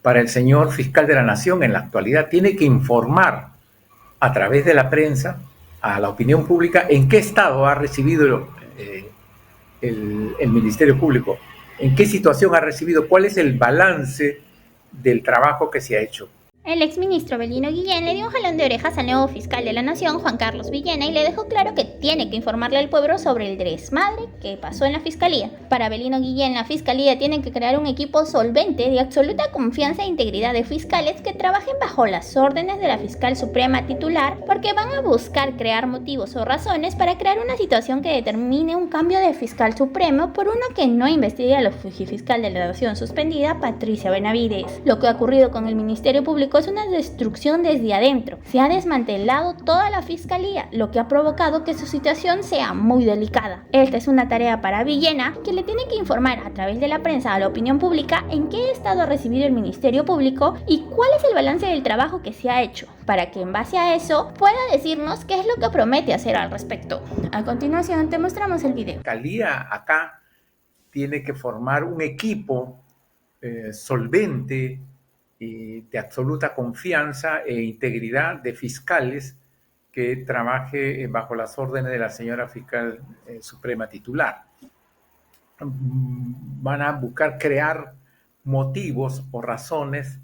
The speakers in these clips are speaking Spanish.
para el señor fiscal de la Nación en la actualidad. Tiene que informar a través de la prensa a la opinión pública en qué estado ha recibido el Ministerio Público, en qué situación ha recibido, cuál es el balance del trabajo que se ha hecho. El exministro Belino Guillén le dio un jalón de orejas al nuevo fiscal de la Nación, Juan Carlos Villena, y le dejó claro que tiene que informarle al pueblo sobre el desmadre que pasó en la fiscalía. Para Belino Guillén, la fiscalía tiene que crear un equipo solvente de absoluta confianza e integridad de fiscales que trabajen bajo las órdenes de la fiscal suprema titular, porque van a buscar crear motivos o razones para crear una situación que determine un cambio de fiscal supremo por uno que no investigue a la fiscal de la Nación suspendida, Patricia Benavides. Lo que ha ocurrido con el Ministerio Público es una destrucción desde adentro. Se ha desmantelado toda la fiscalía, lo que ha provocado que su situación sea muy delicada. Esta es una tarea para Villena, que le tiene que informar a través de la prensa a la opinión pública en qué estado ha recibido el Ministerio Público y cuál es el balance del trabajo que se ha hecho, para que en base a eso pueda decirnos qué es lo que promete hacer al respecto. A continuación te mostramos el video. La fiscalía acá tiene que formar un equipo solvente y de absoluta confianza e integridad de fiscales que trabaje bajo las órdenes de la señora fiscal suprema titular. Van a buscar crear motivos o razones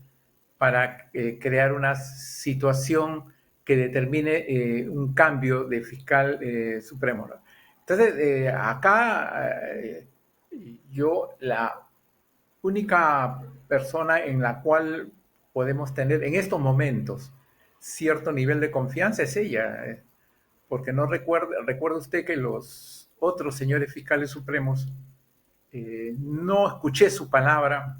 para crear una situación que determine un cambio de fiscal supremo. Entonces, acá yo la única persona en la cual podemos tener en estos momentos cierto nivel de confianza es ella, porque no recuerda usted que los otros señores fiscales supremos no escuché su palabra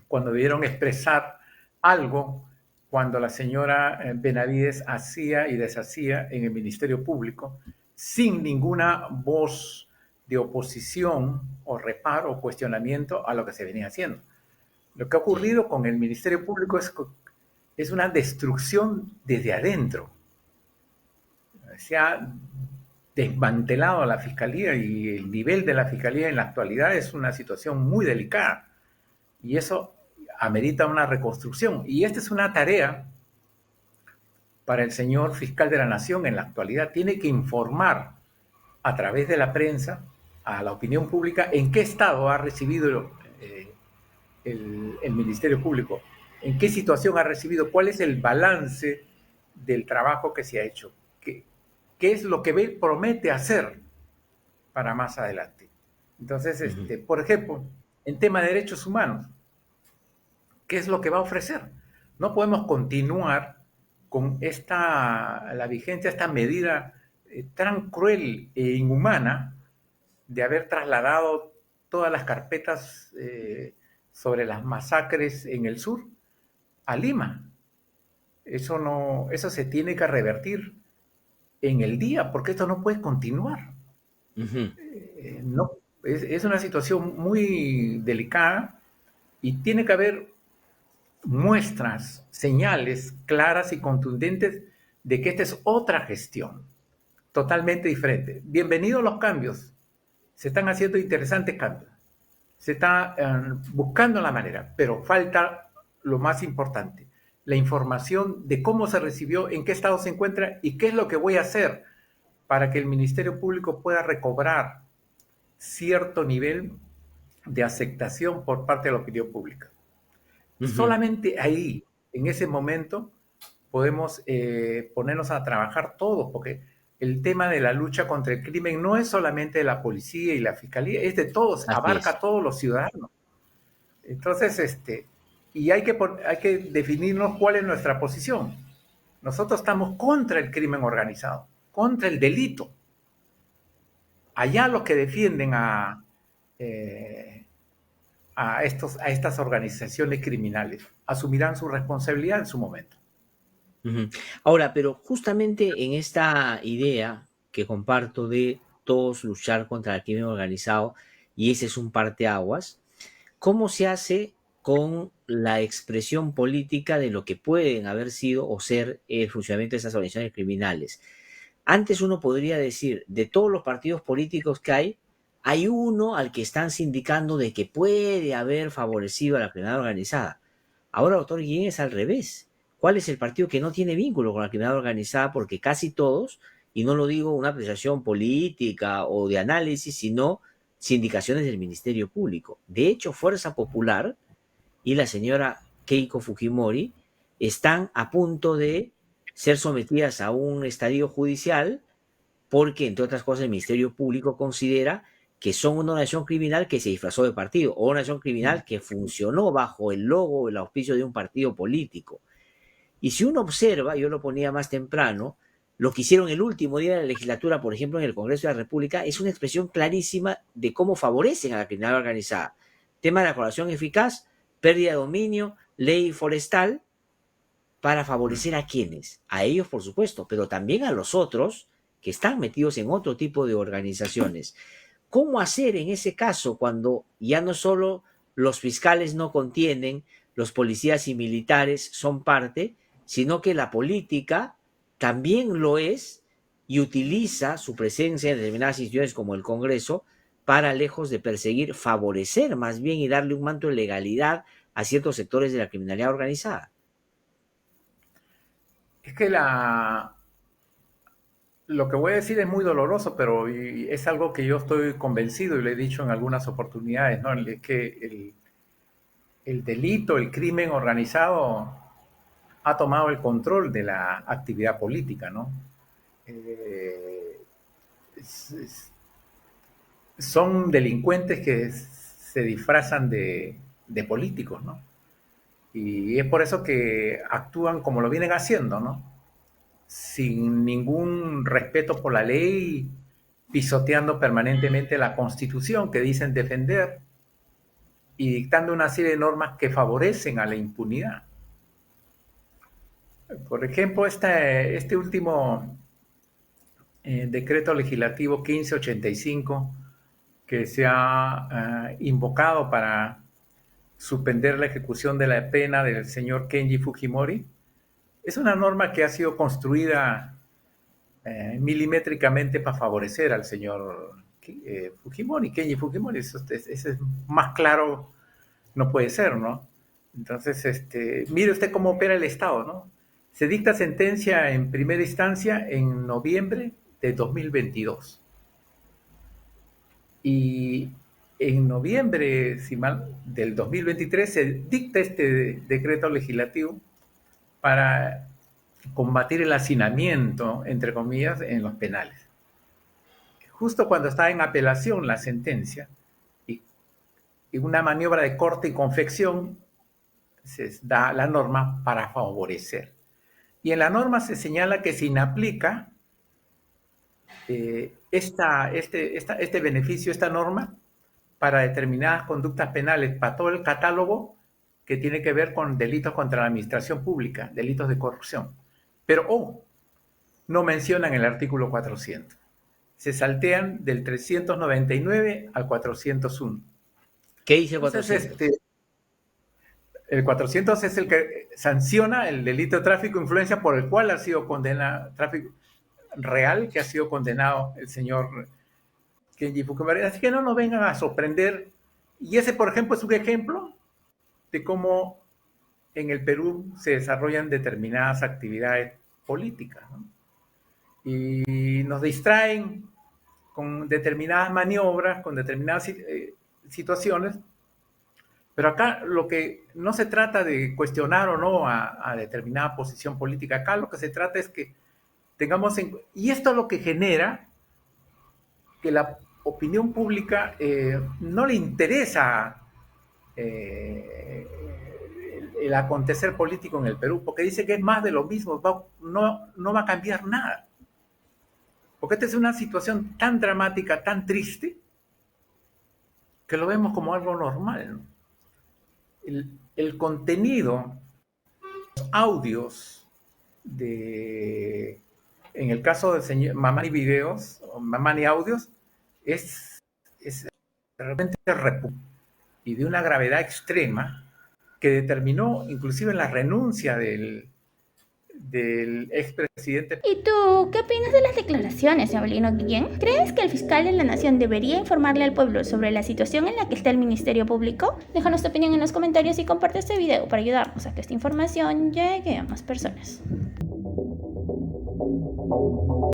cuando debieron expresar algo cuando la señora Benavides hacía y deshacía en el Ministerio Público sin ninguna voz de oposición o reparo o cuestionamiento a lo que se venía haciendo. Lo que ha ocurrido con el Ministerio Público es una destrucción desde adentro. Se ha desmantelado a la Fiscalía y el nivel de la Fiscalía en la actualidad es una situación muy delicada. Y eso amerita una reconstrucción. Y esta es una tarea para el señor fiscal de la Nación en la actualidad. Tiene que informar a través de la prensa a la opinión pública en qué estado ha recibido el Ministerio Público, en qué situación ha recibido, cuál es el balance del trabajo que se ha hecho, qué es lo que promete hacer para más adelante. Entonces, por ejemplo, en tema de derechos humanos, ¿qué es lo que va a ofrecer? No podemos continuar con la vigencia, esta medida tan cruel e inhumana de haber trasladado todas las carpetas sobre las masacres en el sur a Lima. Eso se tiene que revertir en el día, porque esto no puede continuar. No, es una situación muy delicada y tiene que haber muestras, señales claras y contundentes de que esta es otra gestión, totalmente diferente. Bienvenidos los cambios. Se están haciendo interesantes cambios. Se está buscando la manera, pero falta lo más importante, la información de cómo se recibió, en qué estado se encuentra y qué es lo que voy a hacer para que el Ministerio Público pueda recobrar cierto nivel de aceptación por parte de la opinión pública. Solamente ahí, en ese momento, podemos ponernos a trabajar todos, porque el tema de la lucha contra el crimen no es solamente de la policía y la fiscalía, es de todos, abarca a todos los ciudadanos. Entonces, y hay que definirnos cuál es nuestra posición. Nosotros estamos contra el crimen organizado, contra el delito. Allá los que defienden a estas organizaciones criminales asumirán su responsabilidad en su momento. Ahora, pero justamente en esta idea que comparto de todos luchar contra el crimen organizado, y ese es un parteaguas, ¿cómo se hace con la expresión política de lo que pueden haber sido o ser el funcionamiento de esas organizaciones criminales? Antes uno podría decir, de todos los partidos políticos que hay uno al que están sindicando de que puede haber favorecido a la criminalidad organizada. Ahora, doctor Guillén, es al revés. ¿Cuál es el partido que no tiene vínculo con la criminalidad organizada? Porque casi todos, y no lo digo una apreciación política o de análisis, sino sindicaciones del Ministerio Público. De hecho, Fuerza Popular y la señora Keiko Fujimori están a punto de ser sometidas a un estadio judicial porque, entre otras cosas, el Ministerio Público considera que son una organización criminal que se disfrazó de partido o una organización criminal que funcionó bajo el logo o el auspicio de un partido político. Y si uno observa, yo lo ponía más temprano, lo que hicieron el último día de la legislatura, por ejemplo, en el Congreso de la República, es una expresión clarísima de cómo favorecen a la criminalidad organizada. Tema de la colaboración eficaz, pérdida de dominio, ley forestal, para favorecer a quienes, a ellos por supuesto, pero también a los otros que están metidos en otro tipo de organizaciones. ¿Cómo hacer en ese caso cuando ya no solo los fiscales no contienen, los policías y militares son parte, sino que la política también lo es y utiliza su presencia en determinadas instituciones como el Congreso para, lejos de perseguir, favorecer más bien y darle un manto de legalidad a ciertos sectores de la criminalidad organizada? Es que lo que voy a decir es muy doloroso, pero es algo que yo estoy convencido y lo he dicho en algunas oportunidades, ¿no? Es que el delito, el crimen organizado ha tomado el control de la actividad política, ¿no? Eh, es- es- Son delincuentes que se disfrazan de políticos, ¿no? Y es por eso que actúan como lo vienen haciendo, ¿no? Sin ningún respeto por la ley, pisoteando permanentemente la Constitución que dicen defender y dictando una serie de normas que favorecen a la impunidad. Por ejemplo, este último decreto legislativo 1585 que se ha invocado para suspender la ejecución de la pena del señor Kenji Fujimori, es una norma que ha sido construida milimétricamente para favorecer al señor Fujimori, Kenji Fujimori. Eso es más claro, no puede ser, ¿no? Entonces, mire usted cómo opera el Estado, ¿no? Se dicta sentencia en primera instancia en noviembre de 2022. Y en noviembre, si mal, del 2023 se dicta este decreto legislativo para combatir el hacinamiento, entre comillas, en los penales. Justo cuando está en apelación la sentencia y, y una maniobra de corte y confección, se da la norma para favorecer. Y en la norma se señala que se inaplica este beneficio, esta norma, para determinadas conductas penales, para todo el catálogo que tiene que ver con delitos contra la administración pública, delitos de corrupción. Pero no mencionan el artículo 400. Se saltean del 399 al 401. ¿Qué dice el Entonces, 400? el 400 es el que sanciona el delito de tráfico de influencia por el cual ha sido condenado, tráfico real que ha sido condenado el señor Kenji Fujimori. Así que no nos vengan a sorprender. Y ese, por ejemplo, es un ejemplo de cómo en el Perú se desarrollan determinadas actividades políticas, ¿no? Y nos distraen con determinadas maniobras, con determinadas situaciones, pero acá lo que no se trata de cuestionar o no a determinada posición política, acá lo que se trata es que tengamos y esto es lo que genera que la opinión pública no le interesa el acontecer político en el Perú, porque dice que es más de lo mismo, no va a cambiar nada. Porque esta es una situación tan dramática, tan triste, que lo vemos como algo normal, ¿no? El contenido, los audios de, en el caso del señor Mamani Videos, o Mamani Audios, es realmente y de una gravedad extrema que determinó inclusive la renuncia del expresidente. ¿Y tú qué opinas de las declaraciones de Abelino Guillén? ¿Crees que el fiscal de la Nación debería informarle al pueblo sobre la situación en la que está el Ministerio Público? Déjanos tu opinión en los comentarios y comparte este video para ayudarnos a que esta información llegue a más personas.